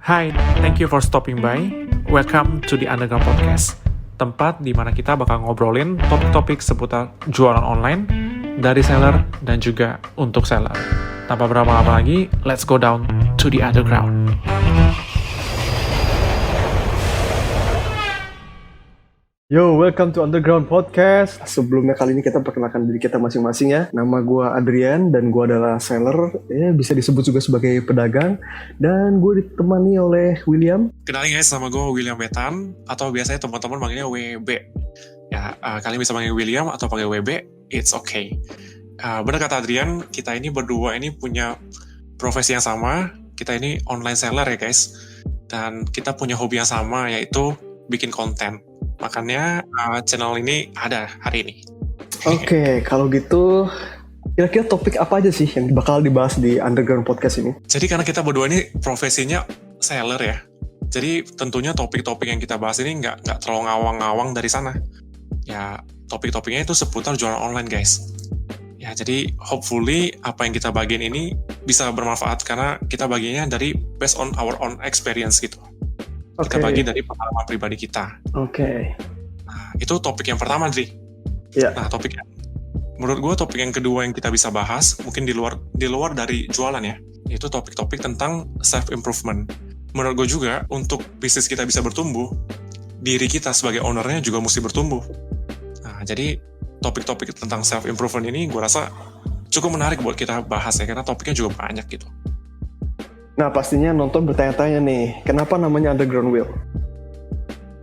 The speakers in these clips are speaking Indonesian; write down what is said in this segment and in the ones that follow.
Hai, thank you for stopping by. Welcome to the Underground Podcast, tempat di mana kita bakal ngobrolin topik-topik seputar jualan online dari seller dan juga untuk seller. Tanpa berlama-lama lagi, let's go down to the underground. Yo, welcome to Underground Podcast. Sebelumnya kali ini kita perkenalkan diri kita masing-masing ya. Nama gue Adrian dan gue adalah seller, bisa disebut juga sebagai pedagang. Dan gue ditemani oleh William. Kenalin guys, nama gue William Betan, atau biasanya teman-teman manggilnya WB. Ya, kalian bisa panggil William atau panggil WB, it's okay. Benar kata Adrian, kita ini berdua ini punya profesi yang sama. Kita ini online seller ya guys. Dan kita punya hobi yang sama, yaitu bikin konten. Makanya channel ini ada hari ini. Oke, kalau gitu kira-kira topik apa aja sih yang bakal dibahas di Underground Podcast ini? Jadi karena kita berdua ini profesinya seller ya, jadi tentunya topik-topik yang kita bahas ini nggak terlalu ngawang-ngawang dari sana. Ya, topik-topiknya itu seputar jualan online guys. Ya, jadi hopefully apa yang kita bagiin ini bisa bermanfaat karena kita baginya dari based on our own experience gitu. Kita bagi dari pengalaman pribadi kita. Oke. Nah, itu topik yang pertama, Dri. Yeah. Nah, menurut gue topik yang kedua yang kita bisa bahas, mungkin di luar dari jualan ya, itu topik-topik tentang self-improvement. Menurut gue juga, untuk bisnis kita bisa bertumbuh, diri kita sebagai ownernya juga mesti bertumbuh. Nah, jadi topik-topik tentang self-improvement ini gue rasa cukup menarik buat kita bahas ya, karena topiknya juga banyak gitu. Nah, pastinya nonton bertanya-tanya nih, kenapa namanya Underground Wheel?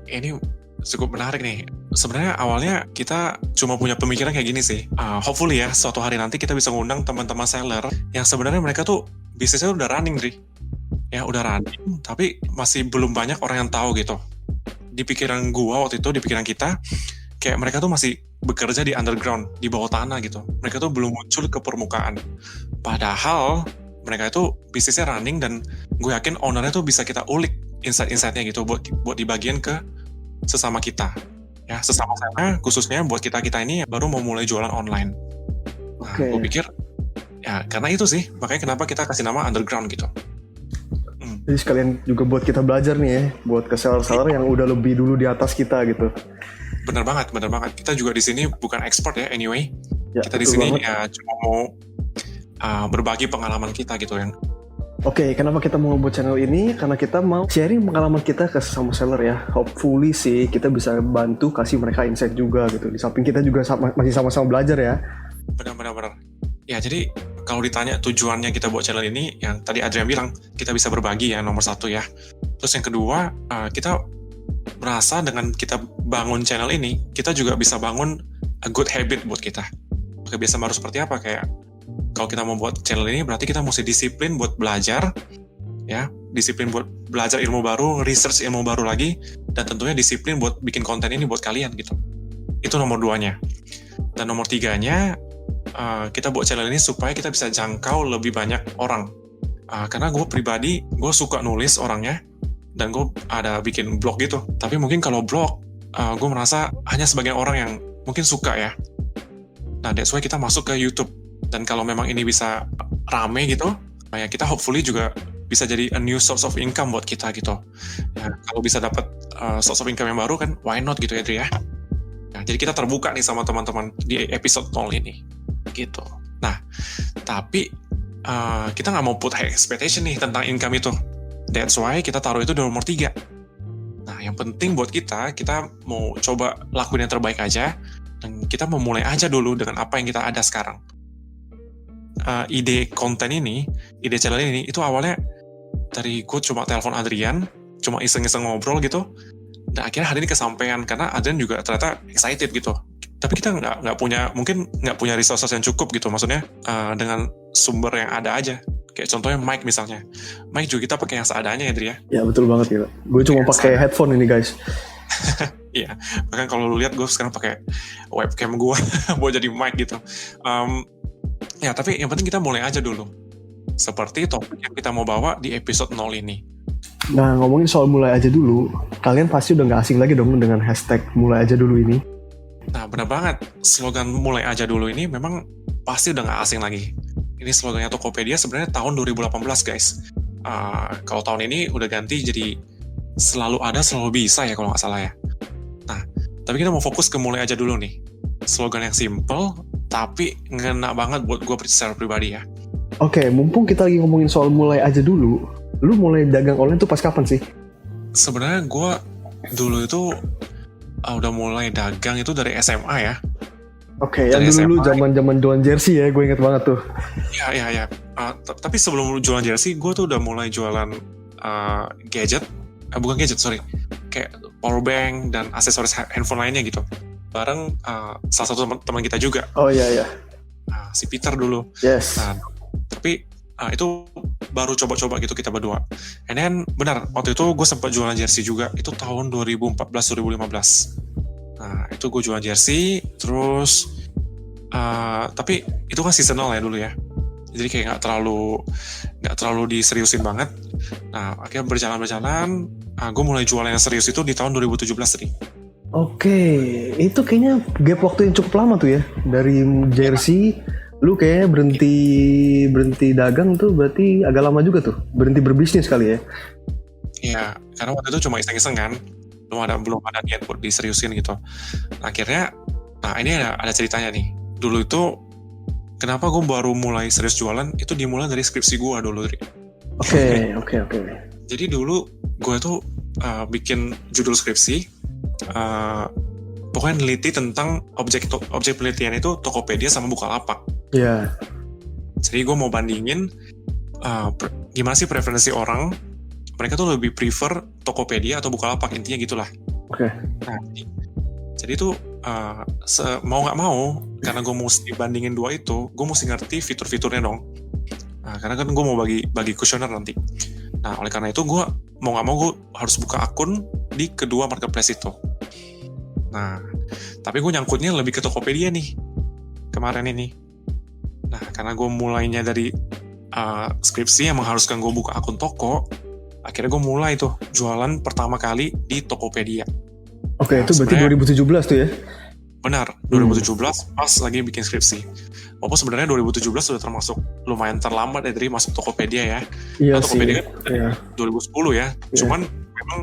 Ini cukup menarik nih. Sebenarnya awalnya kita cuma punya pemikiran kayak gini sih. Hopefully ya, suatu hari nanti kita bisa ngundang teman-teman seller yang sebenarnya mereka tuh bisnisnya udah running, Dri. Ya, udah running, tapi masih belum banyak orang yang tahu gitu. Di pikiran gua waktu itu, di pikiran kita, kayak mereka tuh masih bekerja di underground, di bawah tanah gitu. Mereka tuh belum muncul ke permukaan. Padahal mereka itu bisnisnya running dan gue yakin ownernya tuh bisa kita ulik insight-insightnya gitu buat dibagian ke sesama kita ya, sesama saya khususnya buat kita ini baru mau mulai jualan online. Nah, gue pikir ya karena itu sih makanya kenapa kita kasih nama underground gitu. Jadi sekalian juga buat kita belajar nih ya, buat ke seller-seller yang udah lebih dulu di atas kita gitu. Bener banget. Kita juga di sini bukan expert ya anyway. Ya, kita di sini ya cuma mau berbagi pengalaman kita gitu yang. Oke, kenapa kita mau buat channel ini? Karena kita mau sharing pengalaman kita ke sesama seller ya. Hopefully sih kita bisa bantu kasih mereka insight juga gitu. Di samping kita juga masih sama-sama belajar ya. Benar. Ya jadi kalau ditanya tujuannya kita buat channel ini, yang tadi Adrian bilang kita bisa berbagi ya nomor satu ya. Terus yang kedua kita merasa dengan kita bangun channel ini kita juga bisa bangun a good habit buat kita. Kebiasaan baru seperti apa kayak kalau kita mau buat channel ini berarti kita mesti disiplin buat belajar, ya, disiplin buat belajar ilmu baru, research ilmu baru lagi, dan tentunya disiplin buat bikin konten ini buat kalian gitu. Itu nomor 2-nya. Dan nomor 3-nya, kita buat channel ini supaya kita bisa jangkau lebih banyak orang. Karena gue pribadi, gue suka nulis orangnya, dan gue ada bikin blog gitu. Tapi mungkin kalau blog, gue merasa hanya sebagian orang yang mungkin suka ya. Nah, that's why kita masuk ke YouTube. Dan kalau memang ini bisa rame gitu, ya kita hopefully juga bisa jadi a new source of income buat kita gitu. Ya, kalau bisa dapat source of income yang baru kan, why not gitu ya, Dri ya. Nah, jadi kita terbuka nih sama teman-teman di episode 0 ini, gitu. Nah, tapi kita nggak mau put high expectation nih tentang income itu. That's why kita taruh itu di nomor 3. Nah, yang penting buat kita mau coba lakuin yang terbaik aja, dan kita mau mulai aja dulu dengan apa yang kita ada sekarang. Ide konten ini, ide channel ini, itu awalnya dari gue cuma telepon Adrian, cuma iseng-iseng ngobrol gitu, dan akhirnya hari ini kesampaian karena Adrian juga ternyata excited gitu. Tapi kita nggak punya resources yang cukup gitu, maksudnya dengan sumber yang ada aja. Kayak contohnya mic misalnya, mic juga kita pakai yang seadanya ya, Dri ya. Ya betul banget gitu. Gue cuma pakai headphone ini guys. Iya, bahkan kalau lu lihat gue sekarang pakai webcam gue buat jadi mic gitu. Ya, tapi yang penting kita mulai aja dulu. Seperti topik yang kita mau bawa di episode 0 ini. Nah, ngomongin soal mulai aja dulu, kalian pasti udah gak asing lagi dong dengan hashtag mulai aja dulu ini. Nah, benar banget. Slogan mulai aja dulu ini memang pasti udah gak asing lagi. Ini slogannya Tokopedia sebenarnya tahun 2018, guys. kalau tahun ini udah ganti jadi selalu ada, selalu bisa ya kalau nggak salah ya. Nah, tapi kita mau fokus ke mulai aja dulu nih. Slogan yang simple, tapi ngena banget buat gue secara pribadi ya. Oke, mumpung kita lagi ngomongin soal mulai aja dulu, lu mulai dagang online tuh pas kapan sih? Sebenarnya gue dulu itu udah mulai dagang itu dari SMA ya. Oke, yang dulu zaman jualan jersey ya, gue inget banget tuh. Iya. Tapi sebelum jualan jersey, gue tuh udah mulai jualan gadget. Bukan gadget, sorry. Kayak power bank dan aksesoris handphone lainnya gitu. Bareng salah satu teman kita juga. Oh iya. Si Peter dulu. Yes. Nah, tapi itu baru coba-coba gitu kita berdua. And then, benar, waktu itu gue sempat jualan jersey juga. Itu tahun 2014-2015. Nah, itu gue jualan jersey, terus tapi itu kan seasonal ya dulu ya. Jadi kayak nggak terlalu diseriusin banget. Nah, akhirnya berjalan, gue mulai jualan yang serius itu di tahun 2017 nih. Oke, itu kayaknya gap waktu yang cukup lama tuh ya. Dari jersey, lu kayaknya berhenti dagang tuh berarti agak lama juga tuh. Berhenti berbisnis kali ya. Iya, karena waktu itu cuma iseng-iseng kan. Belum ada niat buat diseriusin gitu. Nah, akhirnya, ini ada ceritanya nih. Dulu itu, kenapa gue baru mulai serius jualan, itu dimulai dari skripsi gue dulu. Oke. Jadi dulu, gue tuh bikin judul skripsi, pokoknya neliti tentang objek penelitian itu Tokopedia sama Bukalapak. Iya. Jadi gue mau bandingin, gimana sih preferensi orang, mereka tuh lebih prefer Tokopedia atau Bukalapak, intinya gitulah. Oke. Nah, jadi tuh mau nggak mau, karena gue mesti bandingin dua itu, gue mesti ngerti fitur-fiturnya dong. Nah, karena kan gue mau bagi kuesioner nanti. Nah, oleh karena itu gue mau nggak mau gue harus buka akun di kedua marketplace itu. Nah, tapi gue nyangkutnya lebih ke Tokopedia nih kemarin ini. Nah, karena gue mulainya dari skripsi yang mengharuskan gue buka akun toko. Akhirnya gue mulai tuh jualan pertama kali di Tokopedia. Oke, itu berarti 2017 tuh ya? Benar, 2017 pas lagi bikin skripsi. Walaupun sebenarnya 2017 sudah termasuk lumayan terlambat ya dari masuk Tokopedia ya. Iya Tokopedia sih. kan 2010 ya. Iya. Cuman memang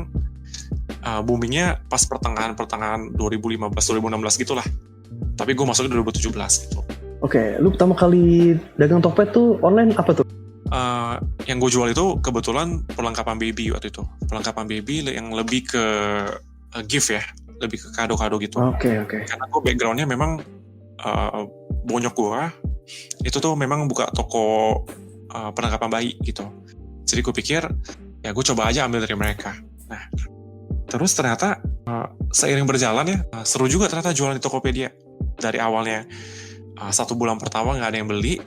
boomingnya pas pertengahan 2015-2016 gitulah. Tapi gue masuk di 2017 gitu. Oke, lu pertama kali dagang Tokped tuh online apa tuh? Yang gue jual itu kebetulan perlengkapan baby waktu itu. Perlengkapan baby yang lebih ke gift ya, lebih ke kado-kado gitu. Oke. Karena gue backgroundnya memang bonyok gue itu tuh memang buka toko perlengkapan bayi gitu. Jadi gue pikir ya gue coba aja ambil dari mereka. Nah, terus ternyata seiring berjalan ya seru juga ternyata jualan di Tokopedia. Dari awalnya 1 bulan pertama nggak ada yang beli,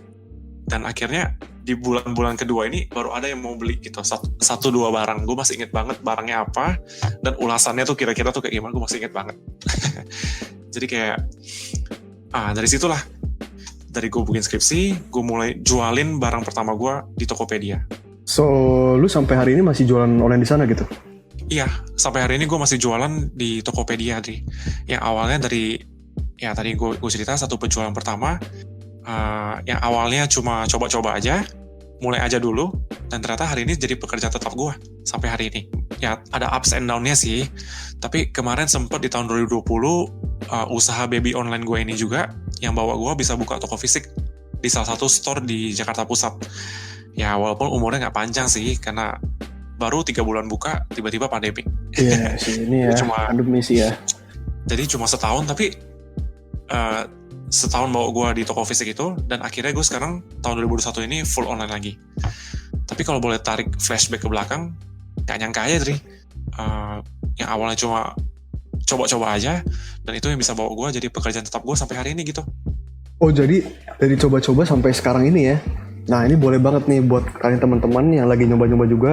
dan akhirnya di bulan-bulan kedua ini baru ada yang mau beli gitu, 1-2 barang. Gue masih inget banget barangnya apa dan ulasannya tuh kira-kira tuh kayak gimana, gue masih inget banget. Jadi kayak dari situlah, dari gue bikin skripsi, gue mulai jualin barang pertama gue di Tokopedia. So, lu sampai hari ini masih jualan online di sana gitu? Iya, sampai hari ini gue masih jualan di Tokopedia, Dri. Yang awalnya dari, ya tadi gue cerita satu penjualan pertama, yang awalnya cuma coba-coba aja, mulai aja dulu, dan ternyata hari ini jadi pekerjaan tetap gue sampai hari ini. Ya ada ups and down-nya sih, tapi kemarin sempat di tahun 2020 usaha baby online gue ini juga yang bawa gue bisa buka toko fisik di salah satu store di Jakarta Pusat. Ya walaupun umurnya nggak panjang sih, karena baru 3 bulan buka tiba-tiba pandemi. Iya sih, ini ya pandemi sih ya. Jadi cuma setahun, tapi setahun bawa gue di toko fisik itu, dan akhirnya gue sekarang tahun 2021 ini full online lagi. Tapi kalau boleh tarik flashback ke belakang, gak nyangka aja Tri, yang awalnya cuma coba-coba aja, dan itu yang bisa bawa gue jadi pekerjaan tetap gue sampai hari ini gitu. Oh jadi dari coba-coba sampai sekarang ini ya. Nah ini boleh banget nih buat kalian teman-teman yang lagi nyoba-nyoba juga,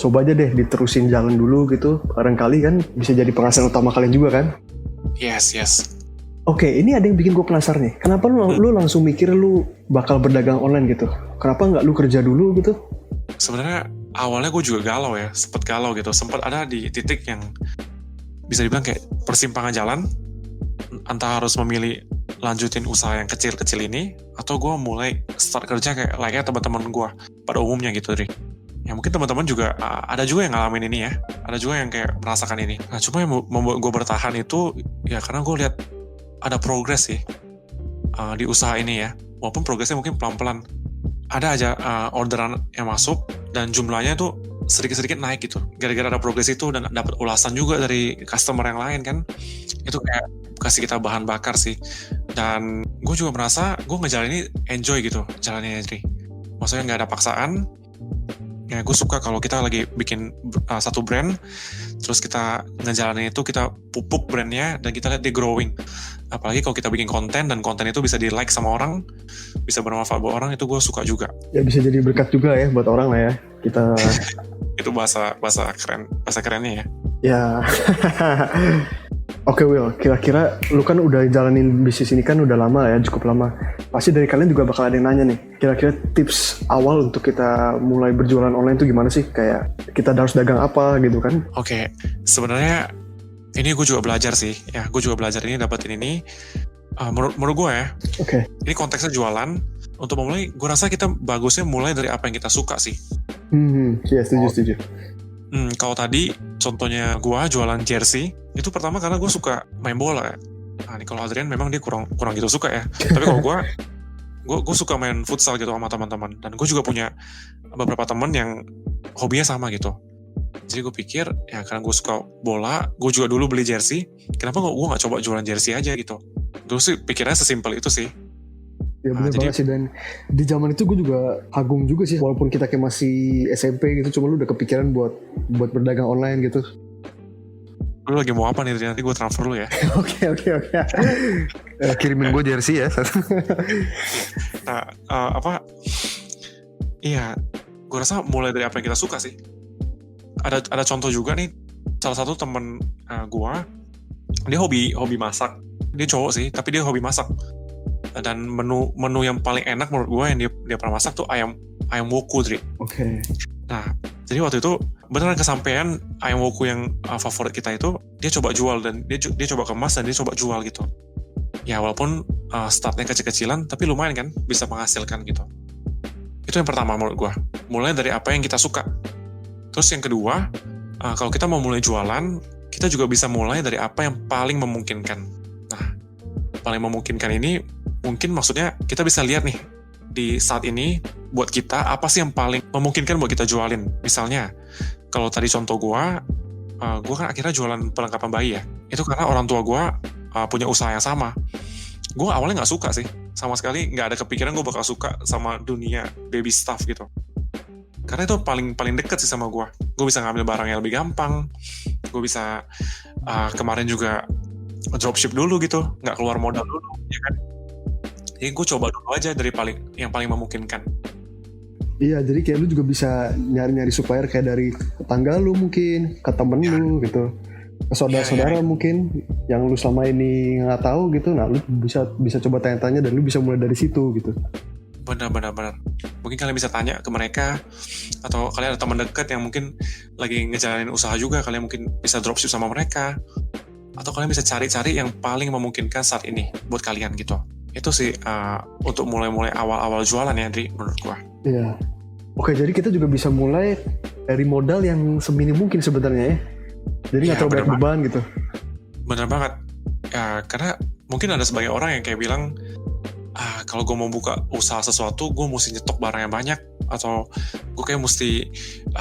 coba aja deh diterusin jalan dulu gitu, barangkali kan bisa jadi penghasilan utama kalian juga kan. Yes. Oke, ini ada yang bikin gue penasaran nih. Kenapa lu langsung mikir lu bakal berdagang online gitu? Kenapa nggak lu kerja dulu gitu? Sebenarnya awalnya gue juga galau ya, sempet galau gitu. Sempet ada di titik yang bisa dibilang kayak persimpangan jalan, antara harus memilih lanjutin usaha yang kecil-kecil ini, atau gue mulai start kerja kayak layaknya teman-teman gue pada umumnya gitu, Ri. Ya mungkin teman-teman juga ada juga yang ngalamin ini ya, ada juga yang kayak merasakan ini. Nah cuma yang membuat gue bertahan itu ya karena gue lihat ada progres sih di usaha ini ya, walaupun progresnya mungkin pelan-pelan. Ada aja orderan yang masuk dan jumlahnya tuh sedikit-sedikit naik gitu. Gara-gara ada progres itu dan dapat ulasan juga dari customer yang lain kan, itu kayak kasih kita bahan bakar sih. Dan gue juga merasa gue ngejalan ini enjoy gitu jalannya Tri. Maksudnya nggak ada paksaan. Ya gue suka kalau kita lagi bikin satu brand, terus kita ngejalanin itu, kita pupuk brandnya dan kita lihat dia growing. Apalagi kalau kita bikin konten dan konten itu bisa di like sama orang, bisa bermanfaat buat orang, itu gue suka juga. Ya bisa jadi berkat juga ya buat orang lah ya. Kita itu bahasa kerennya ya. Ya. Oke Will, kira-kira lu kan udah jalanin bisnis ini kan udah lama ya, cukup lama. Pasti dari kalian juga bakal ada yang nanya nih, kira-kira tips awal untuk kita mulai berjualan online itu gimana sih? Kayak kita harus dagang apa gitu kan? Oke, sebenarnya ini gue juga belajar sih, ya gue juga belajar ini, dapetin ini. Menurut gue ya, ini konteksnya jualan. Untuk memulai, gue rasa kita bagusnya mulai dari apa yang kita suka sih. Iya setuju. Kalau tadi contohnya gue jualan jersey, itu pertama karena gue suka main bola ya. Nah, kalau Adrian memang dia kurang gitu suka ya. Tapi kalau gue suka main futsal gitu sama teman-teman. Dan gue juga punya beberapa teman yang hobinya sama gitu. Jadi gue pikir ya karena gue suka bola, gue juga dulu beli jersey. Kenapa gue nggak coba jualan jersey aja gitu? Dulu sih pikirnya sesimpel itu sih. Ya bener banget sih, dan di zaman itu gue juga kagum juga sih, walaupun kita kayak masih SMP gitu, cuma lu udah kepikiran buat berdagang online gitu. Lu lagi mau apa nih? Nanti gue transfer lu ya. Oke. Kirimin gue jersey ya. Nah, iya, gue rasa mulai dari apa yang kita suka sih. Ada contoh juga nih, salah satu temen gue, dia hobi masak. Dia cowok sih, tapi dia hobi masak. Dan menu yang paling enak menurut gue yang dia pernah masak tuh ayam woku, Dri. Oke. Nah, jadi waktu itu beneran kesampaian ayam woku yang favorit kita itu dia coba jual, dan dia coba kemas dan dia coba jual gitu. Ya walaupun startnya kecil-kecilan, tapi lumayan kan, bisa menghasilkan gitu. Itu yang pertama menurut gue. Mulai dari apa yang kita suka. Terus yang kedua, kalau kita mau mulai jualan, kita juga bisa mulai dari apa yang paling memungkinkan. Nah, paling memungkinkan ini mungkin maksudnya kita bisa lihat nih di saat ini buat kita apa sih yang paling memungkinkan buat kita jualin. Misalnya kalau tadi contoh gue kan akhirnya jualan perlengkapan bayi ya. Itu karena orang tua gue punya usaha yang sama. Gue awalnya nggak suka sih, sama sekali nggak ada kepikiran gue bakal suka sama dunia baby stuff gitu. Karena itu paling deket sih sama gue. Gue bisa ngambil barang yang lebih gampang. Gue bisa kemarin juga dropship dulu gitu, nggak keluar modal dulu, ya kan? Jadi gue coba dulu aja dari yang paling memungkinkan. Iya, jadi kayak lu juga bisa nyari-nyari supplier kayak dari tetangga lu mungkin, ke temen lu gitu, ke saudara-saudara mungkin yang lu selama ini nggak tahu gitu. Nah, lu bisa coba tanya-tanya dan lu bisa mulai dari situ gitu. Benar. Mungkin kalian bisa tanya ke mereka, atau kalian ada teman dekat yang mungkin lagi ngejalanin usaha juga, kalian mungkin bisa dropship sama mereka, atau kalian bisa cari-cari yang paling memungkinkan saat ini buat kalian gitu. Itu sih untuk mulai awal-awal jualan ya, Andri, menurut gua. Iya. Oke, jadi kita juga bisa mulai dari modal yang seminim mungkin sebenarnya ya. Jadi nggak terlalu banyak beban gitu. Bener banget. Ya, karena mungkin ada sebagian orang yang kayak bilang, kalau gue mau buka usaha sesuatu, gue mesti nyetok barang yang banyak, atau gue kayak mesti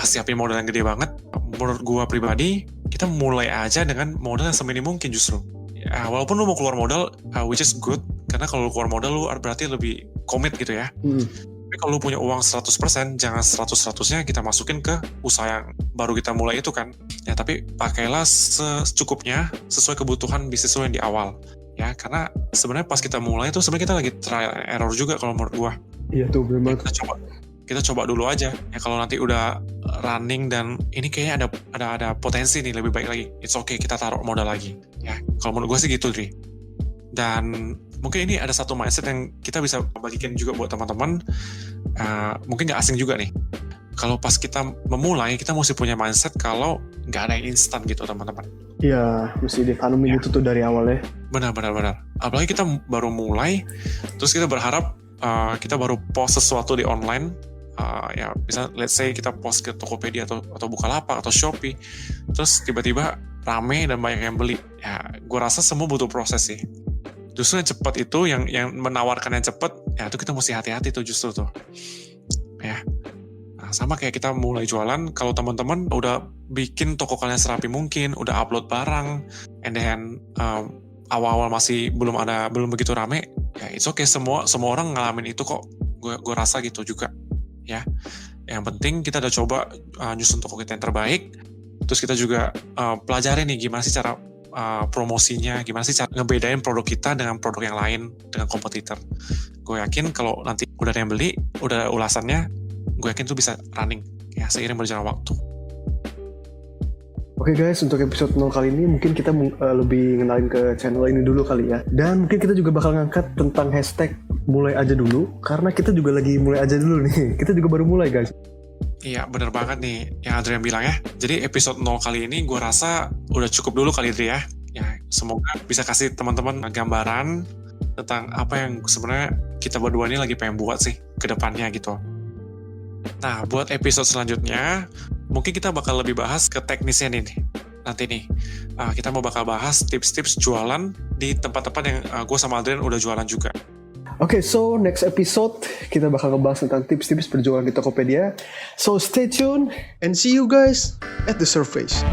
siapin modal yang gede banget. Menurut gue pribadi, kita mulai aja dengan modal yang seminim mungkin justru. Ya, walaupun lu mau keluar modal, which is good, karena kalau lu keluar modal, lu berarti lebih komit gitu ya. Tapi kalau lu punya uang 100%, jangan 100%-nya kita masukin ke usaha yang baru kita mulai itu kan. Ya, tapi pakailah secukupnya, sesuai kebutuhan bisnis lu yang di awal. Ya, karena sebenarnya pas kita mulai itu sebenarnya kita lagi trial and error juga kalau menurut gua. Iya tuh, benar. Kita coba dulu aja. Ya kalau nanti udah running dan ini kayaknya ada potensi nih lebih baik lagi, it's okay, kita taruh modal lagi. Ya, kalau menurut gua sih gitu, Dri. Dan mungkin ini ada satu mindset yang kita bisa bagikan juga buat teman-teman. Mungkin nggak asing juga nih. Kalau pas kita memulai, kita mesti punya mindset kalau nggak ada yang instan gitu, teman-teman. Iya, mesti ditanemin itu tuh dari awal ya. Benar. Apalagi kita baru mulai, terus kita berharap kita baru post sesuatu di online, Ya bisa let's say kita post ke Tokopedia atau Bukalapak atau Shopee, terus tiba-tiba rame dan banyak yang beli. Ya gue rasa semua butuh proses sih. Justru yang cepat itu, yang menawarkan yang cepat, ya itu kita mesti hati-hati tuh justru tuh. Ya, nah, sama kayak kita mulai jualan, kalau teman-teman udah bikin toko kalian serapi mungkin, udah upload barang, and then awal-awal masih belum begitu rame, ya it's okay, semua orang ngalamin itu kok. Gue rasa gitu juga. Ya, yang penting kita udah coba nyusun toko kita yang terbaik. Terus kita juga pelajari nih gimana sih cara promosinya, gimana sih cara ngebedain produk kita dengan produk yang lain, dengan kompetitor. Gue yakin kalau nanti udah ada yang beli, udah ada ulasannya, gue yakin tuh bisa running ya seiring berjalan waktu. Oke guys, untuk episode 0 kali ini mungkin kita lebih ngenalin ke channel ini dulu kali ya. Dan mungkin kita juga bakal ngangkat tentang hashtag mulai aja dulu, karena kita juga lagi mulai aja dulu nih. Kita juga baru mulai guys. Iya, bener banget nih yang Adrian bilang ya. Jadi episode 0 kali ini gue rasa udah cukup dulu kali Adri ya. Ya, semoga bisa kasih teman-teman gambaran tentang apa yang sebenarnya kita berdua ini lagi pengen buat sih ke depannya gitu. Nah, buat episode selanjutnya, mungkin kita bakal lebih bahas ke teknisnya nih. Nanti nih, kita mau bakal bahas tips-tips jualan di tempat-tempat yang gue sama Adrian udah jualan juga. Oke, so next episode kita bakal ngebahas tentang tips-tips berjualan di Tokopedia. So stay tuned and see you guys at the surface.